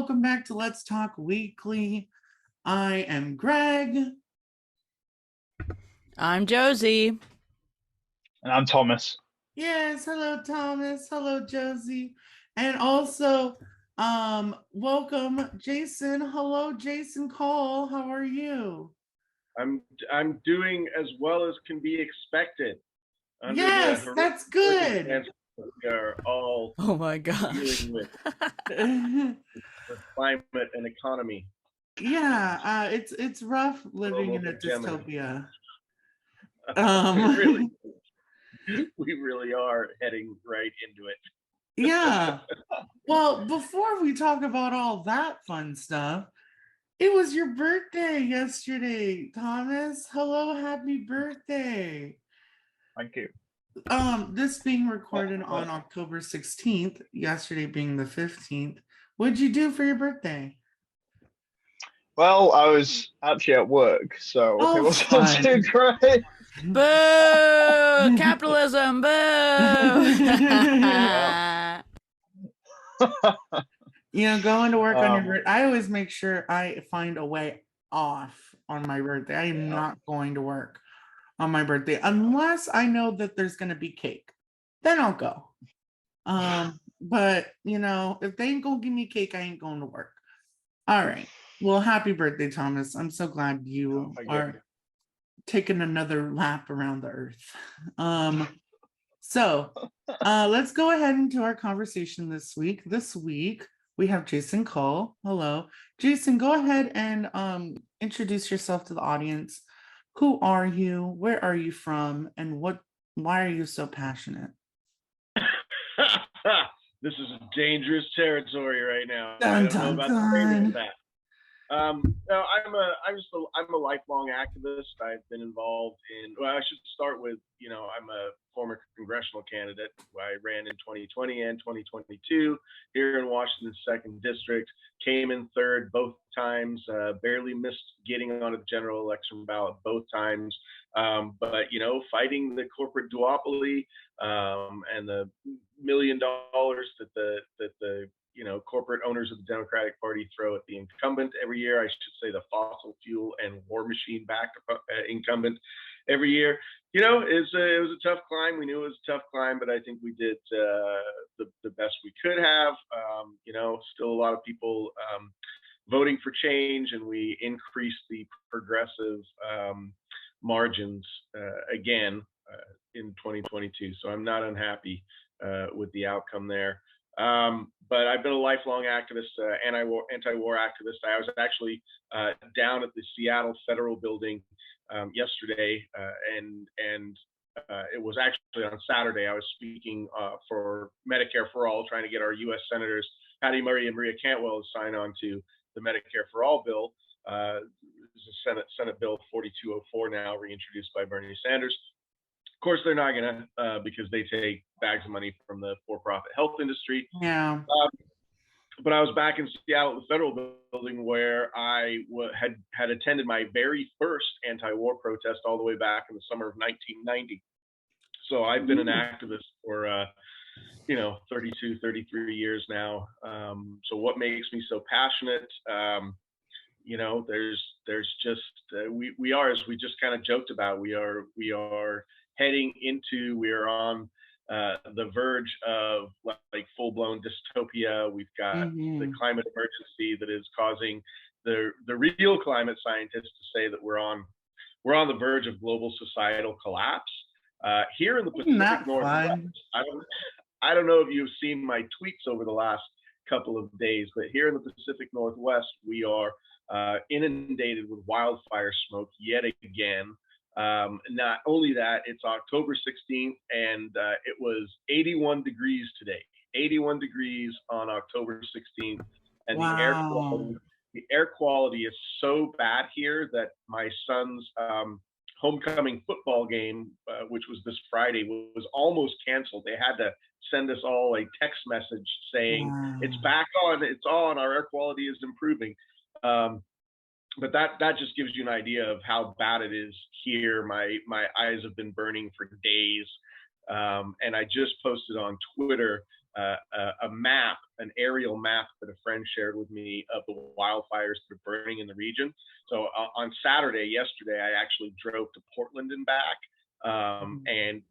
welcome back to Let's Talk Weekly. I am Greg. I'm Josie. And I'm Thomas. Yes, hello Thomas, hello Josie. And also, welcome Jason. Hello Jason Cole. How are you? I'm doing as well as can be expected. Yes, that's good. We are all Oh my gosh. dealing with the climate and economy. Yeah, it's rough living in a dystopia. We really are heading right into it. Yeah. Well, before we talk about all that fun stuff, it was your birthday yesterday, Thomas. Hello, happy birthday. Thank you. This being recorded on October 16th, yesterday being the 15th. What'd you do for your birthday? Well, I was actually at work, so it wasn't fun. too great. Boo! Capitalism! Boo! Going to work on your birthday. I always make sure I find a way off on my birthday. I am not going to work on my birthday unless I know that there's going to be cake. Then I'll go. But if they ain't gonna give me cake, I ain't going to work. All right. Well, happy birthday, Thomas. I'm so glad you are taking another lap around the earth. So let's go ahead into our conversation this week. This week we have Jason Cole. Hello. Jason, go ahead and introduce yourself to the audience. Who are you? Where are you from? And why are you so passionate? This is dangerous territory right now. Dun, I don't know about the framing of that. No, I'm a lifelong activist. I've been involved in. Well, I should start with I'm a former congressional candidate. I ran in 2020 and 2022 here in Washington's 2nd District. Came in 3rd both times. Barely missed getting on a general election ballot both times. But fighting the corporate duopoly and the $1 million that the corporate owners of the Democratic Party throw at the incumbent every year. I should say the fossil fuel and war machine backed incumbent every year. It was a tough climb. We knew it was a tough climb, but I think we did the best we could have. Still a lot of people voting for change, and we increased the progressive margins again in 2022. So I'm not unhappy with the outcome there. But I've been a lifelong activist, anti-war activist. I was actually down at the Seattle Federal Building yesterday, and it was actually on Saturday. I was speaking for Medicare for All, trying to get our U.S. Senators Patty Murray and Maria Cantwell to sign on to the Medicare for All bill. This is Senate Bill 4204 now, reintroduced by Bernie Sanders. Of course, they're not going to because they take bags of money from the for-profit health industry. Yeah. But I was back in Seattle at the Federal Building where I had attended my very first anti-war protest all the way back in the summer of 1990. So I've been an activist for 32, 33 years now. So what makes me so passionate? There's just we are, as we just kind of joked about, we are on the verge of like full-blown dystopia. We've got the climate emergency that is causing the real climate scientists to say that we're on the verge of global societal collapse. Here in the Pacific Northwest, I don't know if you've seen my tweets over the last couple of days, but here in the Pacific Northwest, we are inundated with wildfire smoke yet again. Not only that, it's October 16th, and it was 81 degrees today. 81 degrees on October 16th, and wow. the air quality is so bad here that my son's homecoming football game, which was this Friday, was almost canceled. They had to send us all a text message saying it's back on, it's on, our air quality is improving. But that just gives you an idea of how bad it is here. My eyes have been burning for days. And I just posted on Twitter a map, an aerial map that a friend shared with me of the wildfires that are burning in the region. So on Saturday, yesterday, I actually drove to Portland and back, and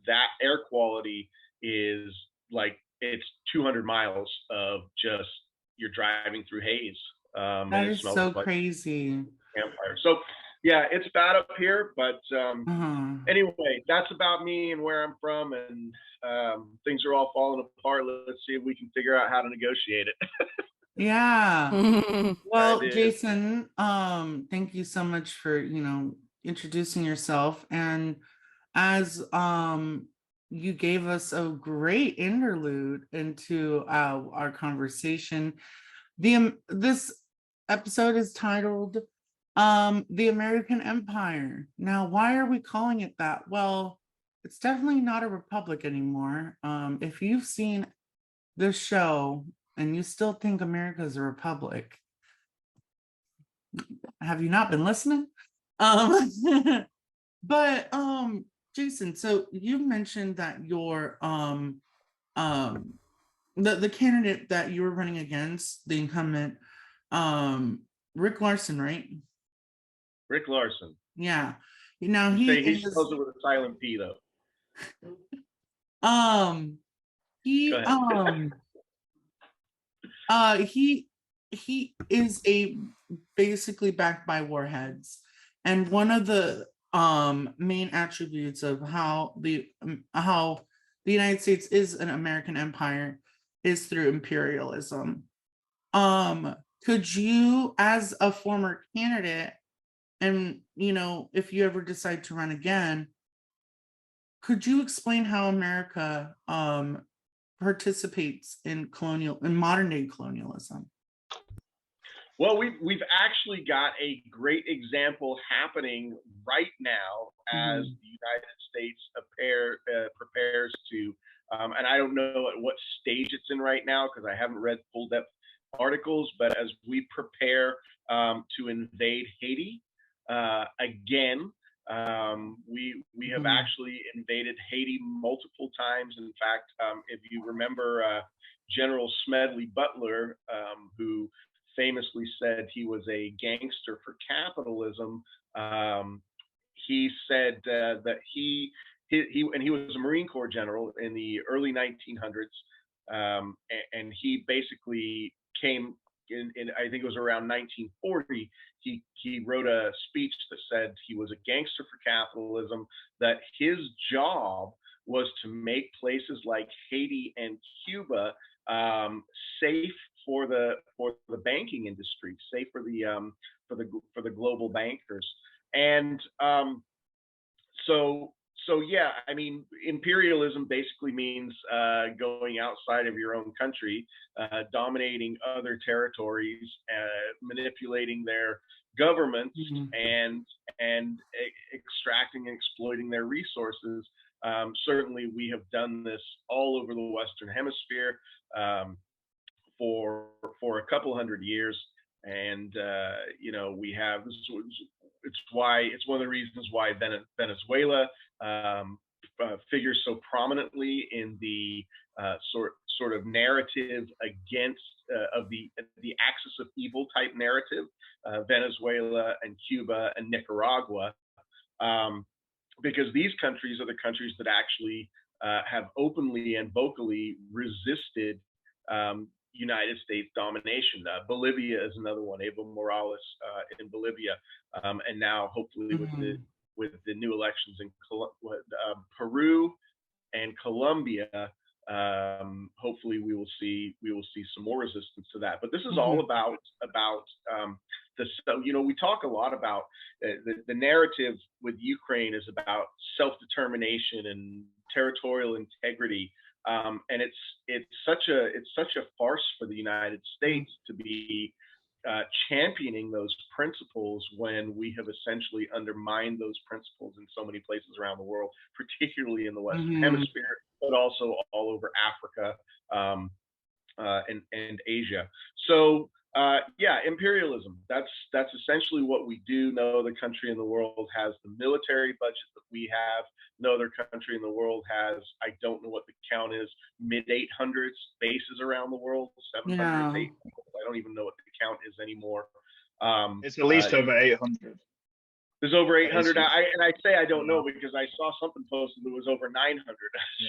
that air quality is like it's 200 miles of just you're driving through haze. That and it is smells so like crazy. campfire. So yeah, it's bad up here, but Uh-huh. anyway, that's about me and where I'm from, and things are all falling apart. Let's see if we can figure out how to negotiate it. Yeah. Well, It is. Jason, thank you so much for, introducing yourself. And as you gave us a great interlude into our conversation. This episode is titled The American Empire. Now, why are we calling it that? Well, it's definitely not a republic anymore. If you've seen this show and you still think America is a republic, have you not been listening? But Jason, so you mentioned that your the candidate that you were running against, the incumbent, Rick Larson, right? Rick Larson. Yeah. Now He spells it with a silent P though. He Go ahead. he is basically backed by warheads, and one of the main attributes of how the United States is an American empire is through imperialism. Could you, as a former candidate, and if you ever decide to run again, could you explain how America participates in modern day colonialism? Well, we've actually got a great example happening right now as the United States prepares to, and I don't know at what stage it's in right now because I haven't read full depth articles, but as we prepare to invade Haiti again, we have actually invaded Haiti multiple times. In fact, if you remember General Smedley Butler, who famously said he was a gangster for capitalism, he said that he was a Marine Corps general in the early 1900s, and he basically came in I think it was around 1940. He wrote a speech that said he was a gangster for capitalism, that his job was to make places like Haiti and Cuba safe for the banking industry, safe for the global bankers. And so yeah, I mean, imperialism basically means going outside of your own country, dominating other territories, manipulating their governments, and extracting and exploiting their resources. Certainly, we have done this all over the Western Hemisphere for a couple hundred years, and we have this. It's one of the reasons why Venezuela figures so prominently in the sort of narrative against of the axis of evil type narrative. Venezuela and Cuba and Nicaragua, because these countries are the countries that actually have openly and vocally resisted United States domination. Bolivia is another one. Evo Morales in Bolivia, and now hopefully with the new elections in Peru and Colombia, hopefully we will see some more resistance to that. But this is all about the. So, we talk a lot about the narrative with Ukraine is about self-determination and territorial integrity. And it's such a farce for the United States to be championing those principles when we have essentially undermined those principles in so many places around the world, particularly in the Western Hemisphere, but also all over Africa and Asia. So Yeah, imperialism. That's essentially what we do. No other country in the world has the military budget that we have. No other country in the world has. I don't know what the count is. Mid 800s bases around the world. 700s, Yeah. 800s. I don't even know what the count is anymore. It's at least over 800. There's over 800. Bases. And I say I don't know because I saw something posted that was over 900.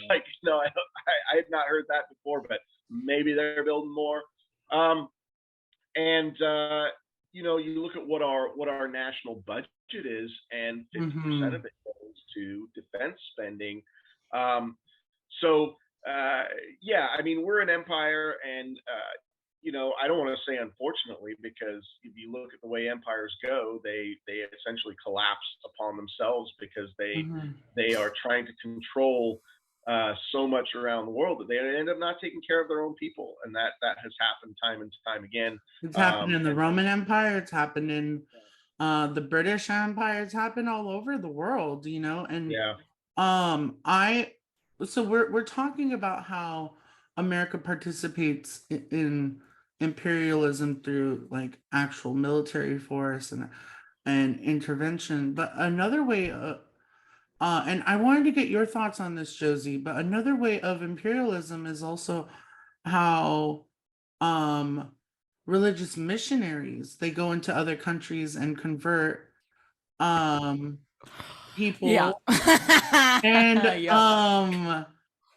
Like, no, I had not heard that before, but maybe they're building more. And you look at what our national budget is, and 50% of it goes to defense spending. Yeah, I mean, we're an empire, and I don't want to say unfortunately, because if you look at the way empires go, they essentially collapse upon themselves because they are trying to control so much around the world that they end up not taking care of their own people, and that has happened time and time again. It's happened in the Roman Empire. It's happened in the British Empire. It's happened all over the world, and Yeah. So we're talking about how America participates in imperialism through like actual military force and intervention, but another way and I wanted to get your thoughts on this, Josie, but another way of imperialism is also how religious missionaries, they go into other countries and convert people. Yeah. And Yep.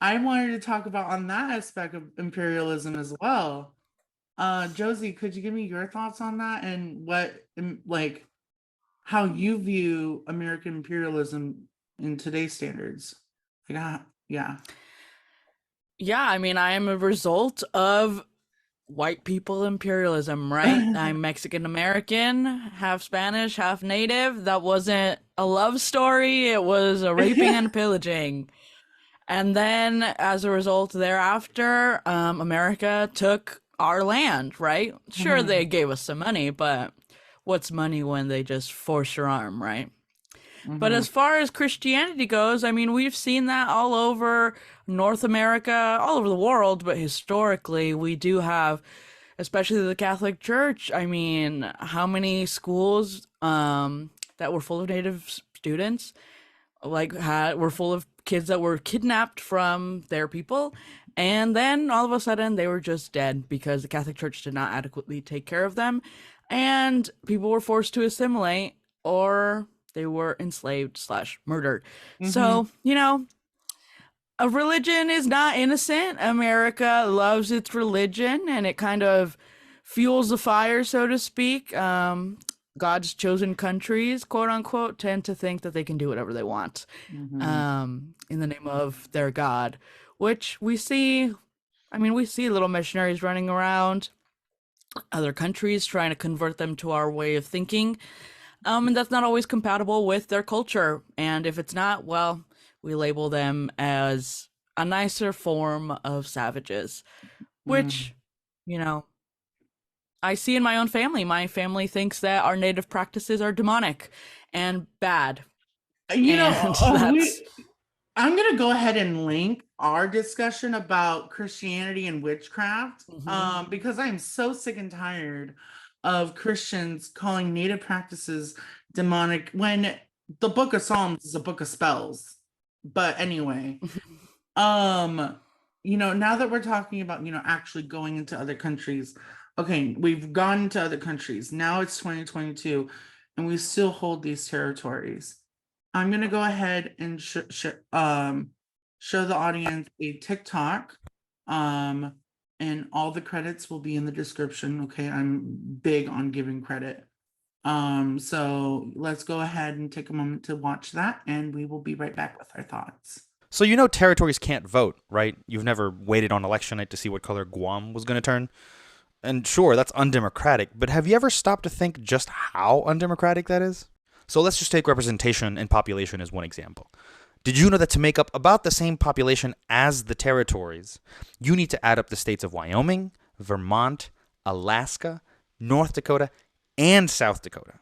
I wanted to talk about on that aspect of imperialism as well. Josie, could you give me your thoughts on that and like how you view American imperialism in today's standards? Yeah. Yeah, I mean, I am a result of white people imperialism, right? I'm Mexican American, half Spanish, half native. That wasn't a love story, it was a raping and pillaging. And then as a result thereafter, America took our land, right? Sure, they gave us some money, but what's money when they just force your arm, right? But as far as Christianity goes, I mean, we've seen that all over North America, all over the world, but historically, we do have, especially the Catholic Church. I mean, how many schools that were full of Native students, were full of kids that were kidnapped from their people, and then all of a sudden they were just dead because the Catholic Church did not adequately take care of them, and people were forced to assimilate, or they were enslaved / murdered. So, a religion is not innocent. America loves its religion, and it kind of fuels the fire, so to speak. God's chosen countries, quote unquote, tend to think that they can do whatever they want in the name of their God, which we see. I mean, we see little missionaries running around other countries trying to convert them to our way of thinking. And that's not always compatible with their culture. And if it's not, well, we label them as a nicer form of savages, which, I see in my own family. My family thinks that our native practices are demonic and bad. I'm going to go ahead and link our discussion about Christianity and witchcraft because I'm so sick and tired of Christians calling native practices demonic when the book of Psalms is a book of spells. But anyway, now that we're talking about, actually going into other countries, okay, we've gone to other countries. Now it's 2022 and we still hold these territories. I'm going to go ahead and show the audience a TikTok. And all the credits will be in the description. Okay, I'm big on giving credit. So let's go ahead and take a moment to watch that, and we will be right back with our thoughts. So territories can't vote, right? You've never waited on election night to see what color Guam was going to turn. And sure, that's undemocratic, but have you ever stopped to think just how undemocratic that is? So let's just take representation and population as one example. Did you know that to make up about the same population as the territories, you need to add up the states of Wyoming, Vermont, Alaska, North Dakota, and South Dakota?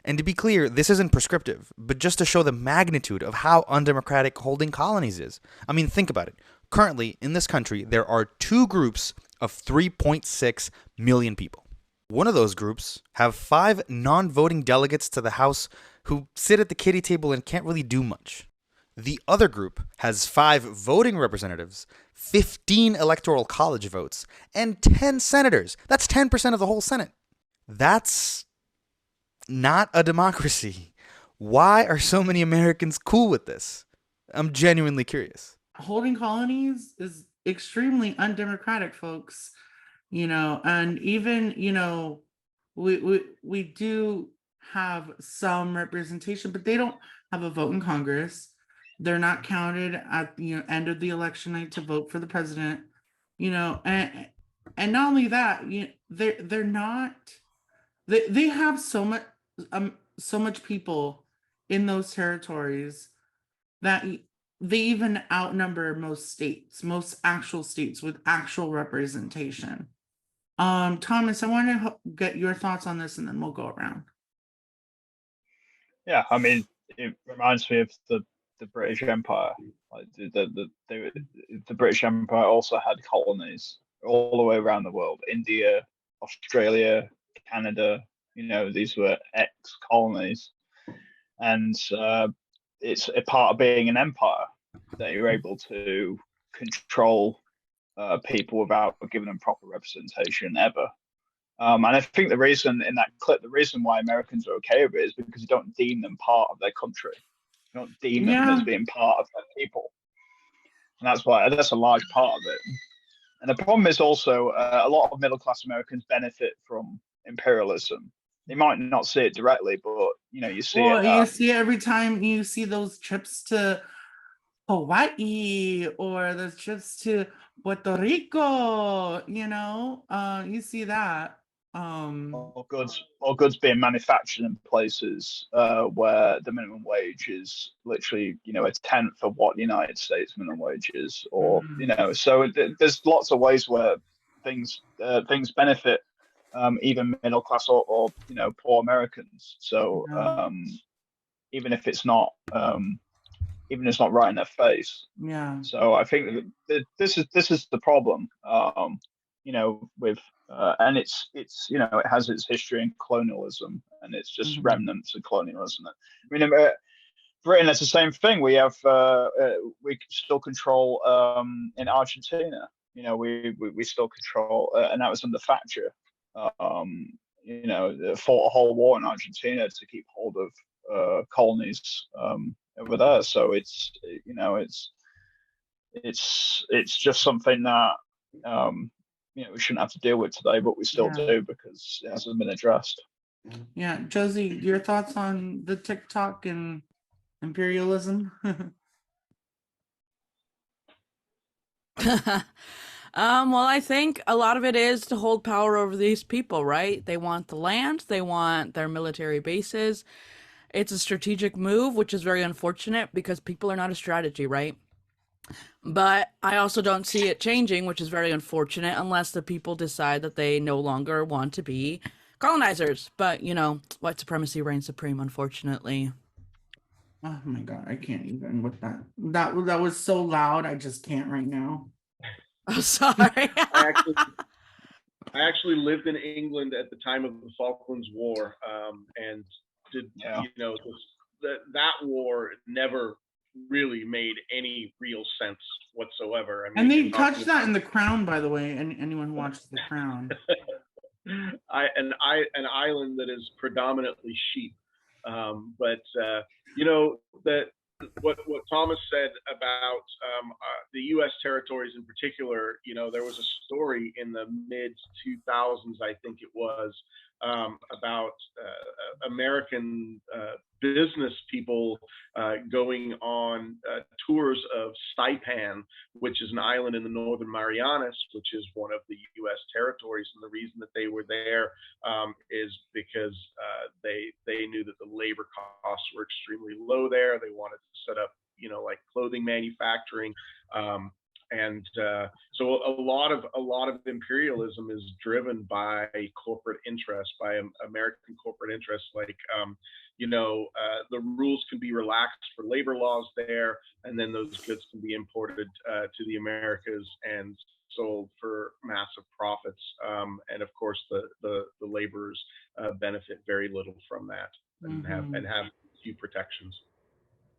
And to be clear, this isn't prescriptive, but just to show the magnitude of how undemocratic holding colonies is. I mean, think about it. Currently, in this country, there are two groups of 3.6 million people. One of those groups have 5 non-voting delegates to the House who sit at the kiddie table and can't really do much. The other group has 5 voting representatives, 15 electoral college votes, and 10 senators. That's 10% of the whole Senate. That's not a democracy. Why are so many Americans cool with this? I'm genuinely curious. Holding colonies is extremely undemocratic, folks. And even, we do have some representation, but they don't have a vote in Congress. They're not counted at the end of the election night to vote for the president. And not only that, they're not. They have so much people in those territories that they even outnumber most actual states with actual representation. Thomas, I want to get your thoughts on this, and then we'll go around. Yeah, I mean, it reminds me of the British Empire. Like the British Empire also had colonies all the way around the world: India, Australia, Canada. These were ex-colonies, and it's a part of being an empire that you're able to control people without giving them proper representation ever. And I think the reason in that clip, the reason why Americans are okay with it is because you don't deem them part of their country. You don't deem them as being part of their people. And that's a large part of it. And the problem is also a lot of middle class Americans benefit from imperialism. They might not see it directly, but you see it. You see it every time you see those trips to Hawaii or those trips to Puerto Rico. You see that. Or goods being manufactured in places where the minimum wage is literally a tenth of what the United States minimum wage is, or so there's lots of ways where things benefit even middle class or poor Americans. So even if it's not right in their face. Yeah. So I think that this is the problem. With and it's it has its history in colonialism, and it's just remnants of colonialism. I mean, Britain, it's the same thing. We have we still control in Argentina. We still control, and that was under Thatcher. Fought a whole war in Argentina to keep hold of colonies over there. So it's just something that we shouldn't have to deal with today, but we still do because it hasn't been addressed. Yeah, Josie, your thoughts on the TikTok and imperialism? Well, I think a lot of it is to hold power over these people, right? They want the land, they want their military bases. It's a strategic move, which is very unfortunate because people are not a strategy, right? But I also don't see it changing, which is very unfortunate unless the people decide that they no longer want to be colonizers. But, white supremacy reigns supreme, unfortunately. Oh my God, I can't even with that. That was so loud. I just can't right now. Oh, sorry. I actually lived in England at the time of the Falklands War, and did that war never really made any real sense whatsoever. I mean, and they touched that in The Crown, by the way, and anyone who watches The Crown. An island that is predominantly sheep, but that what Thomas said about the U.S. territories in particular. There was a story in the mid 2000s, I think it was, about American business people going on tours of Saipan, which is an island in the Northern Marianas, which is one of the U.S. territories. And the reason that they were there is because they knew that the labor costs were extremely low there. They wanted to set up, like clothing manufacturing. And so a lot of imperialism is driven by corporate interests, by American corporate interests. Like, the rules can be relaxed for labor laws there, and then those goods can be imported to the Americas and sold for massive profits. And of course, the laborers benefit very little from that, and have few protections.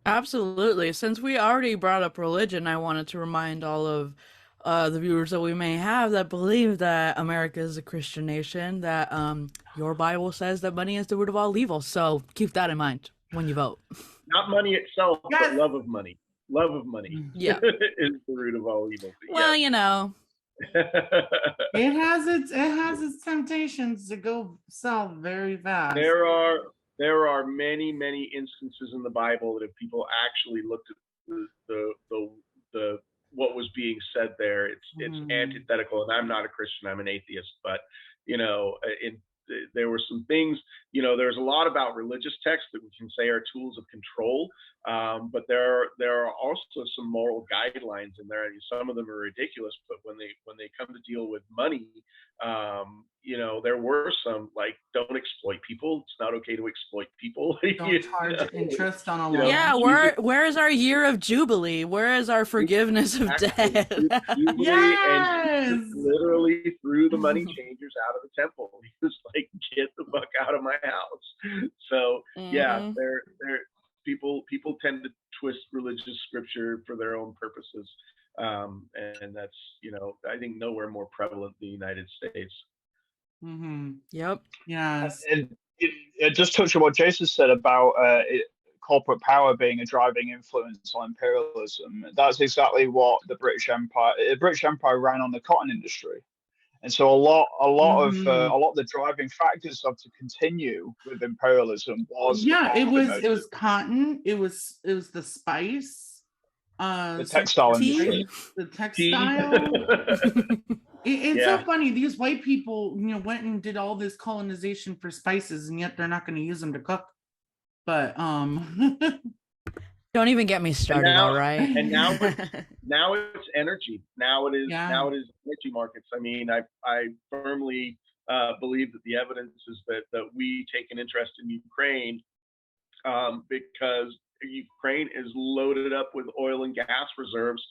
Absolutely. Since we already brought up religion, I wanted to remind all of the viewers that we may have that believe that America is a Christian nation, that your Bible says that money is the root of all evil. So keep that in mind when you vote. Not money itself, Yes. but love of money. Love of money Yeah. is the root of all evil. Well, It has its temptations to go south very fast. There are many instances in the Bible that if people actually looked at the what was being said there, it's antithetical. And I'm not a Christian; I'm an atheist. But there were some things. There's a lot about religious texts that we can say are tools of control, but there are also some moral guidelines in there. Some of them are ridiculous, but when they come to deal with money, there were some, like, don't exploit people. It's not okay to exploit people. Don't charge interest on a loan. Yeah, where is our year of Jubilee? Where is our forgiveness of debt? Yes! And literally threw the money changers out of the temple. He was like, get the fuck out of my house. So yeah, people tend to twist religious scripture for their own purposes. And that's, I think nowhere more prevalent than the United States. Yep. Yes. And just touch on what Jason said about corporate power being a driving influence on imperialism. That's exactly what the British Empire ran on the cotton industry. And so a lot of the driving factors of to continue with imperialism was it was cotton, it was the spice, the textile industry, the textile. It's so funny. These white people, went and did all this colonization for spices, and yet they're not going to use them to cook. But don't even get me started. All right. And now it's energy. Now it is energy markets. I mean, I firmly believe that the evidence is that we take an interest in Ukraine because Ukraine is loaded up with oil and gas reserves.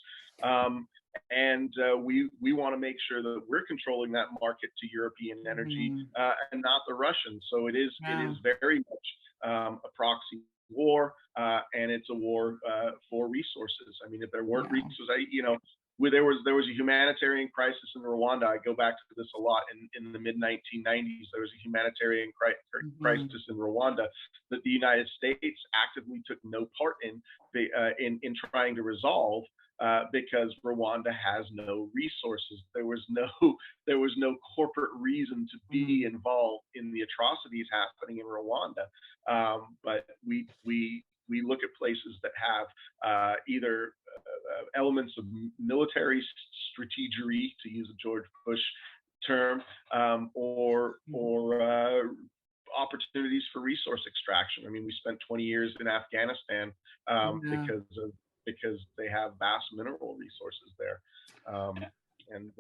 And we want to make sure that we're controlling that market to European energy and not the Russians. So it is very much a proxy war, and it's a war for resources. I mean, if there weren't resources, there was a humanitarian crisis in Rwanda. I go back to this a lot. In the mid 1990s, there was a humanitarian crisis in Rwanda that the United States actively took no part in trying to resolve. Because Rwanda has no resources. There was no corporate reason to be involved in the atrocities happening in Rwanda. But we look at places that have either elements of military strategery, to use a George Bush term, or opportunities for resource extraction. I mean, we spent 20 years in Afghanistan because they have vast mineral resources there, and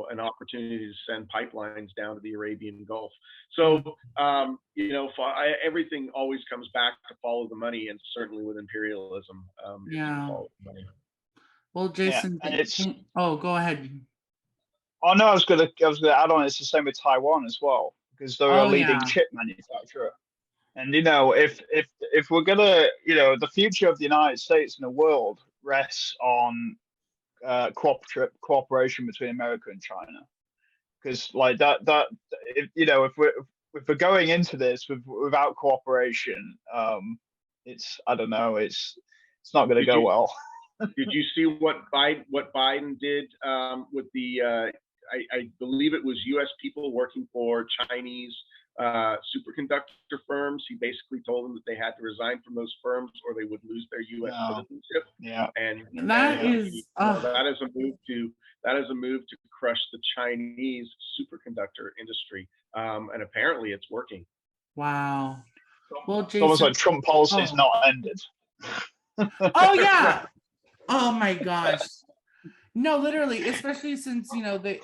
an opportunity to send pipelines down to the Arabian Gulf. So everything always comes back to follow the money, and certainly with imperialism, follow the money. Well, Jason, go ahead. Oh no, I was gonna add on. It's the same with Taiwan as well, because they're a leading chip manufacturer. And if we're gonna, the future of the United States and the world rests on cooperation between America and China, because like if we're going into this without cooperation, it's not going to go well. Did you see what Biden did with the I believe it was U.S. people working for Chinese superconductor firms? He basically told them that they had to resign from those firms or they would lose their U.S. citizenship. Yeah, and that is a move to crush the Chinese superconductor industry, and apparently it's working. Wow. Well, Jason, it's almost like Trump policy is not ended. Oh yeah. Oh my gosh. No, literally, especially since they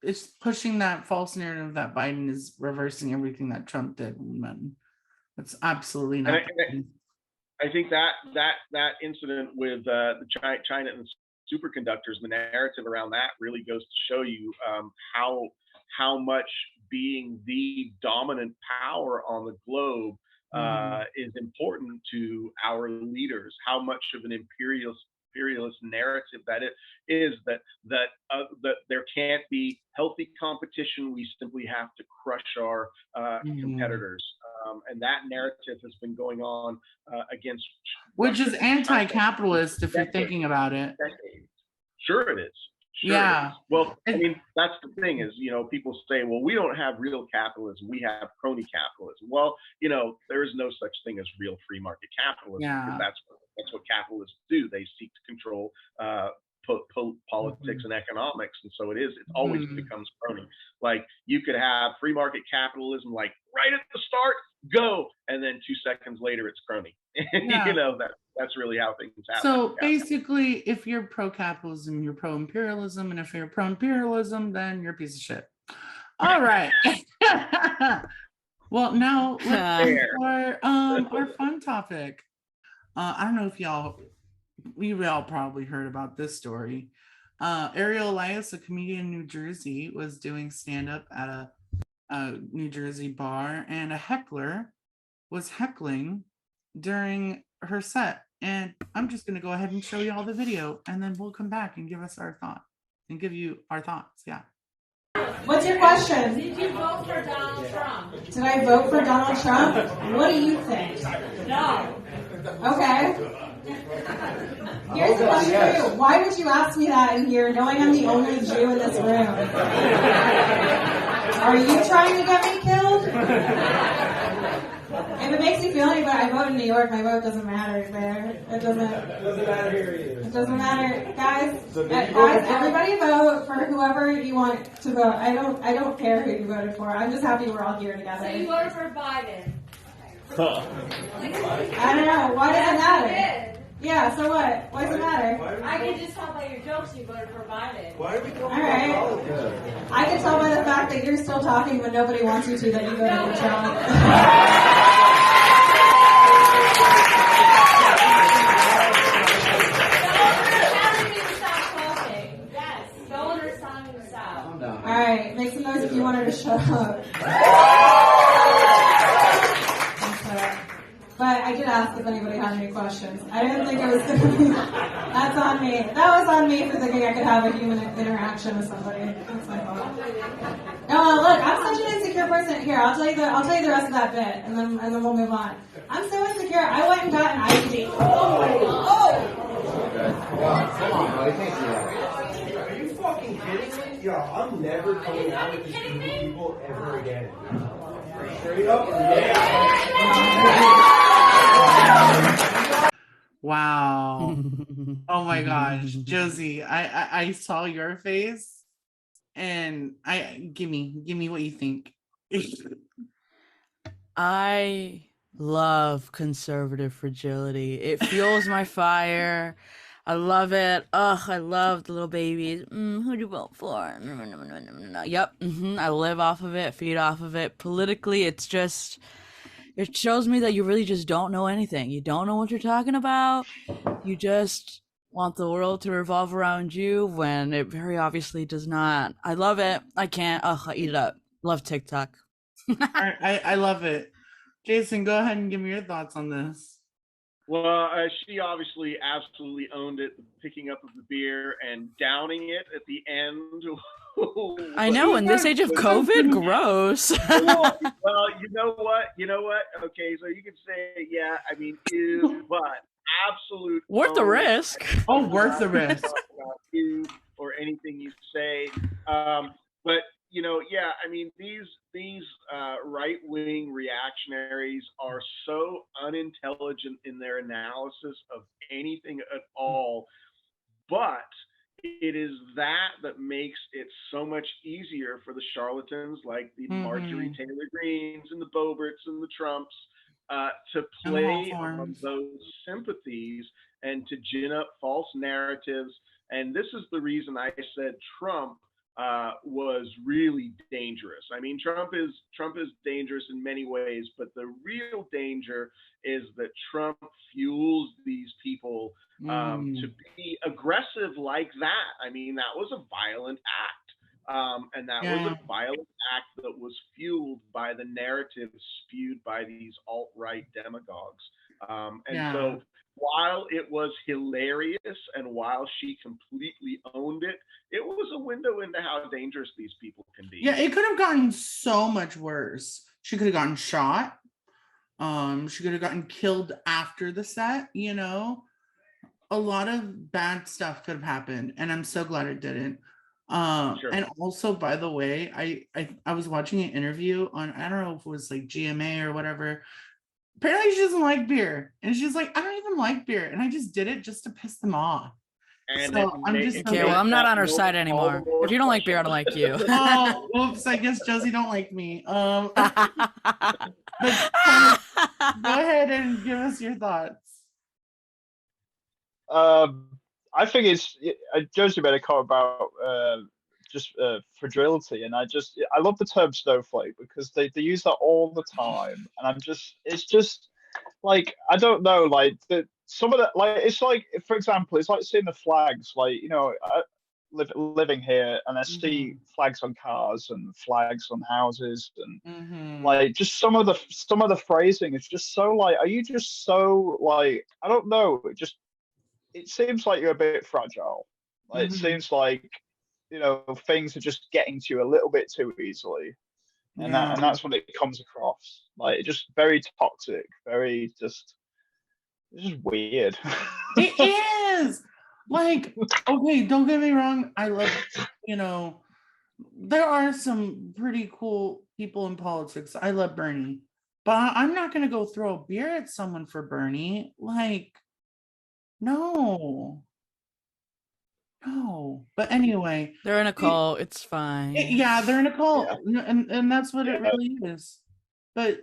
it's pushing that false narrative that Biden is reversing everything that Trump did. And that's absolutely And not. I think that incident with the China and superconductors, the narrative around that really goes to show you how much being the dominant power on the globe is important to our leaders. How much of an imperialist narrative that it is, that there can't be healthy competition. We simply have to crush our competitors. And that narrative has been going on against which Russia is and China anti-capitalist if you're thinking about it. decades. Sure it is. Sure Yeah. it is. Well, I mean, that's the thing is, people say, well, we don't have real capitalism. We have crony capitalism. Well, there is no such thing as real free market capitalism, because that's what capitalists do. They seek to control politics and economics, and so it always becomes crony. Like, you could have free market capitalism, like right at the start, go, and then 2 seconds later it's crony. That's really how things happen. So basically, if you're pro-capitalism, you're pro-imperialism, and if you're pro-imperialism, then you're a piece of shit. All right. Well, now let's our fun topic. I don't know if we've all probably heard about this story. Ariel Elias, a comedian in New Jersey, was doing stand-up at a New Jersey bar, and a heckler was heckling during her set. And I'm just going to go ahead and show you all the video, and then we'll come back and give you our thoughts. Yeah. What's your question? Did you vote for Donald Trump? Did I vote for Donald Trump? What do you think? No. Okay. Here's the question for you. Why would you ask me that in here, knowing I'm the only Jew in this room? Are you trying to get me killed? If it makes you feel any better, I vote in New York. My vote doesn't matter there. It doesn't matter here either. It doesn't matter, guys. Everybody vote for whoever you want to vote. I don't care who you voted for. I'm just happy we're all here together. So you voted for Biden. I don't know. Why does it matter? Yeah, so what? Why does it matter? I can just tell by your jokes you voted for Biden. Why are we talking about politics? I can tell by the fact that you're still talking when nobody wants you to that you voted for Trump. Alright, make some noise if you want her to shut up. But I did ask if anybody had any questions. I didn't think it was going to be... That's on me. That was on me for thinking I could have a human interaction with somebody. That's my fault. No, look, I'm such an insecure person. Here, I'll tell you the rest of that bit, and then we'll move on. I'm so insecure. I went and got an ID. Come on, buddy. Can't do that. Are you fucking kidding me? Yo, I'm never coming out with this group of people ever again. Straight up. Wow. Oh my gosh. Josie, I saw your face, and give me what you think. I love conservative fragility. It fuels my fire. I love it. Ugh, I love the little babies. Who'd you vote for? Yep. I live off of it, feed off of it. Politically, it shows me that you really just don't know anything. You don't know what you're talking about. You just want the world to revolve around you when it very obviously does not. I love it. I can't. I eat it up. Love TikTok. I love it. Jason, go ahead and give me your thoughts on this. Well, she obviously absolutely owned it, picking up of the beer and downing it at the end. I know, in this age of COVID, gross. Well, you know what? Okay, so you can say, yeah, I mean, but absolute worth the risk. Oh, worth the risk. Or anything you say, but yeah, I mean, these right-wing reactionaries are so unintelligent in their analysis of anything at all, but it is that makes it so much easier for the charlatans like the Marjorie Taylor Greens and the Boberts and the Trumps to play on those sympathies and to gin up false narratives And this is the reason I said Trump was really dangerous. I mean, Trump is dangerous in many ways, but the real danger is that Trump fuels these people to be aggressive like that. I mean, that was a violent act. And that was a violent act that was fueled by the narrative spewed by these alt-right demagogues. So while it was hilarious and while she completely owned it, it was a window into how dangerous these people can be. Yeah, it could have gotten so much worse. She could have gotten shot. She could have gotten killed after the set, you know. A lot of bad stuff could have happened, and I'm so glad it didn't. Sure. And also, by the way, I was watching an interview on, I don't know if it was like GMA or whatever. Apparently she doesn't like beer, and she's like, I don't even like beer, and I just did it just to piss them off. And So I'm just Okay, well, I'm not on her side anymore. If you don't like beer, I don't like you. Oh, whoops! I guess Josie don't like me. But Thomas, go ahead and give us your thoughts. I think it's Josie made a comment about just fragility, and I love the term snowflake because they use that all the time, and it's just like, I don't know, like some of the, like, it's like, for example, it's like seeing the flags, like, you know, living here, and I see flags on cars and flags on houses, and like just some of the phrasing is just so like, are you just so like, I don't know, it seems like you're a bit fragile. Like, it seems like, you know, things are just getting to you a little bit too easily, and that's what it comes across. Like, just very toxic, very it's just weird. It is like, okay, don't get me wrong. I love, you know, there are some pretty cool people in politics. I love Bernie, but I'm not going to go throw a beer at someone for Bernie. Like, no. But anyway, They're in a cult. It's fine. yeah, they're in a cult, and that's what it really is. But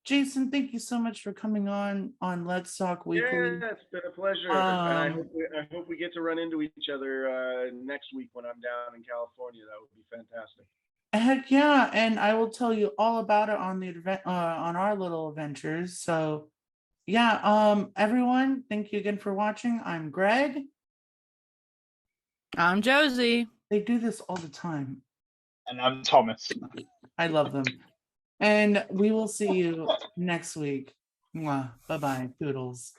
Jason, thank you so much for coming on Let's Talk Weekly. Yeah, it's been a pleasure, and I hope we get to run into each other next week when I'm down in California. That would be fantastic. Heck yeah, and I will tell you all about it on the event, on our little adventures. So yeah, everyone, thank you again for watching. I'm Greg. I'm Josie. They do this all the time. And I'm Thomas. I love them. And we will see you next week. Mwah. Bye-bye. Toodles.